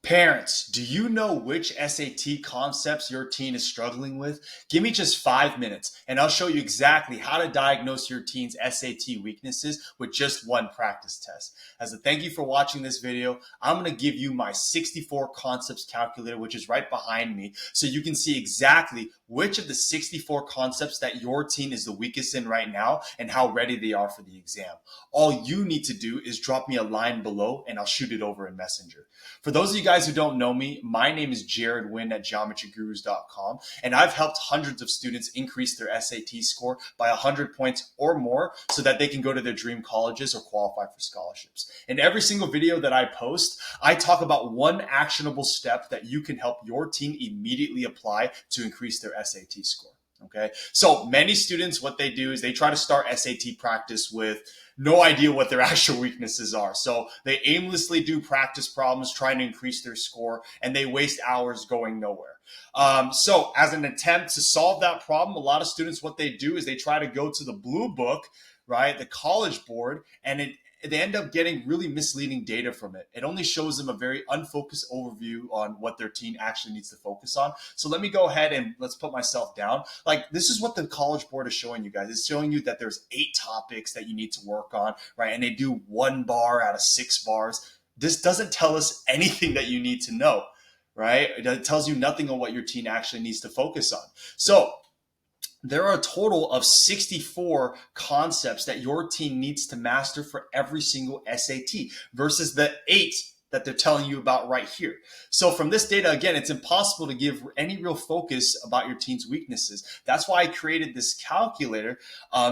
Parents, do you know which SAT concepts your teen is struggling with? Give me just 5 minutes and I'll show you exactly how to diagnose your teen's SAT weaknesses with just one practice test. As a thank you for watching this video, I'm going to give you my 64 concepts calculator, which is right behind me, so you can see exactly which of the 64 concepts that your teen is the weakest in right now and how ready they are for the exam. All you need to do is drop me a line below and I'll shoot it over in Messenger. For those of you guys who don't know me, my name is Jared Wynn at geometrygurus.com, and I've helped hundreds of students increase their SAT score by 100 points or more so that they can go to their dream colleges or qualify for scholarships. In every single video that I post, I talk about one actionable step that you can help your teen immediately apply to increase their SAT score. Okay, so many students, what they do is they try to start SAT practice with no idea what their actual weaknesses are. So they aimlessly do practice problems trying to increase their score, and they waste hours going nowhere. So as an attempt to solve that problem, a lot of students, what they do is they try to go to the blue book, right, the College Board, and they end up getting really misleading data from it. It only shows them a very unfocused overview on what their teen actually needs to focus on. So let me go ahead and let's put myself down. Like, this is what the College Board is showing you guys. It's showing you that there's 8 topics that you need to work on, right? And they do 1 bar out of 6 bars. This doesn't tell us anything that you need to know, right? It tells you nothing on what your teen actually needs to focus on. So there are a total of 64 concepts that your teen needs to master for every single SAT versus the 8 that they're telling you about right here. So from this data, again, it's impossible to give any real focus about your teen's weaknesses. That's why I created this calculator,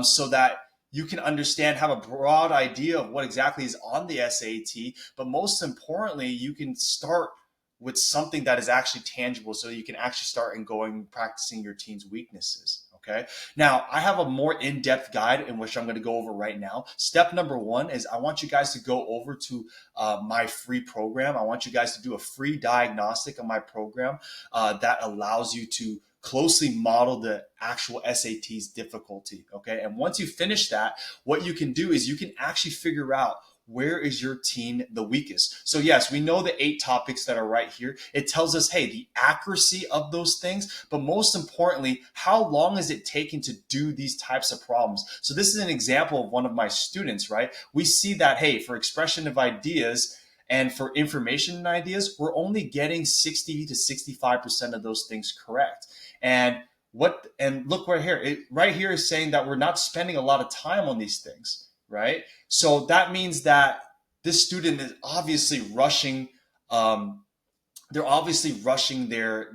so that you can understand, have a broad idea of what exactly is on the SAT, but most importantly, you can start with something that is actually tangible so you can actually start and going practicing your teen's weaknesses. Okay. Now, I have a more in-depth guide in which I'm going to go over right now. Step number 1 is I want you guys to go over to my free program. I want you guys to do a free diagnostic on my program that allows you to closely model the actual SAT's difficulty. Okay. And once you finish that, what you can do is you can actually figure out where is your teen the weakest. So yes, we know the 8 topics that are right here. It tells us, hey, the accuracy of those things, but most importantly, how long is it taking to do these types of problems? So this is an example of one of my students, right? We see that, hey, for expression of ideas and for information and ideas, we're only getting 60 to 65% of those things correct. And look right here. Right here is saying that we're not spending a lot of time on these things, right? So that means that this student is obviously rushing. They're obviously rushing their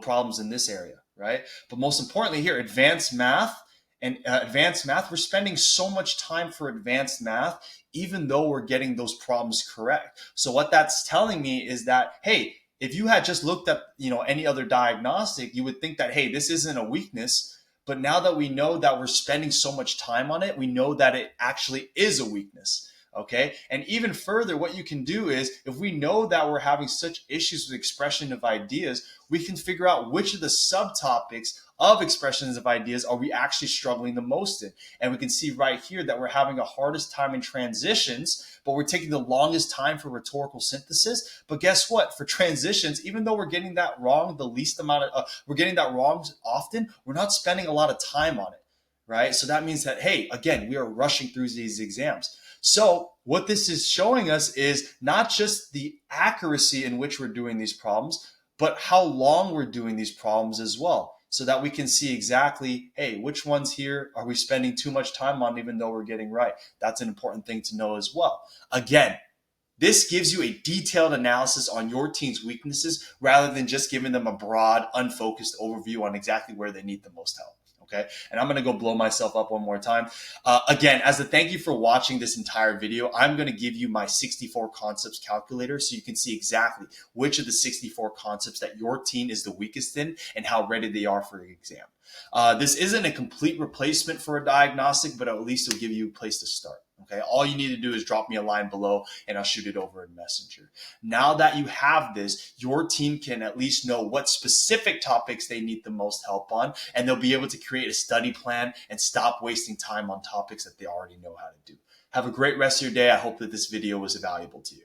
problems in this area, right? But most importantly here, advanced math, we're spending so much time for advanced math, even though we're getting those problems correct. So what that's telling me is that, hey, if you had just looked at any other diagnostic, you would think that, hey, this isn't a weakness. But now that we know that we're spending so much time on it, we know that it actually is a weakness. Okay. And even further, what you can do is, if we know that we're having such issues with expression of ideas, we can figure out which of the subtopics of expressions of ideas are we actually struggling the most in. And we can see right here that we're having the hardest time in transitions, but we're taking the longest time for rhetorical synthesis. But guess what? For transitions, even though we're getting that wrong we're getting that wrong often, we're not spending a lot of time on it, right? So that means that, hey, again, we are rushing through these exams. So what this is showing us is not just the accuracy in which we're doing these problems, but how long we're doing these problems as well, so that we can see exactly, hey, which ones here are we spending too much time on even though we're getting right. That's an important thing to know as well. Again, this gives you a detailed analysis on your teen's weaknesses rather than just giving them a broad, unfocused overview on exactly where they need the most help. Okay. And I'm going to go blow myself up one more time. Again, as a thank you for watching this entire video, I'm going to give you my 64 concepts calculator so you can see exactly which of the 64 concepts that your teen is the weakest in and how ready they are for the exam. This isn't a complete replacement for a diagnostic, but at least it'll give you a place to start. Okay, all you need to do is drop me a line below and I'll shoot it over in Messenger. Now that you have this, your team can at least know what specific topics they need the most help on, and they'll be able to create a study plan and stop wasting time on topics that they already know how to do. Have a great rest of your day. I hope that this video was valuable to you.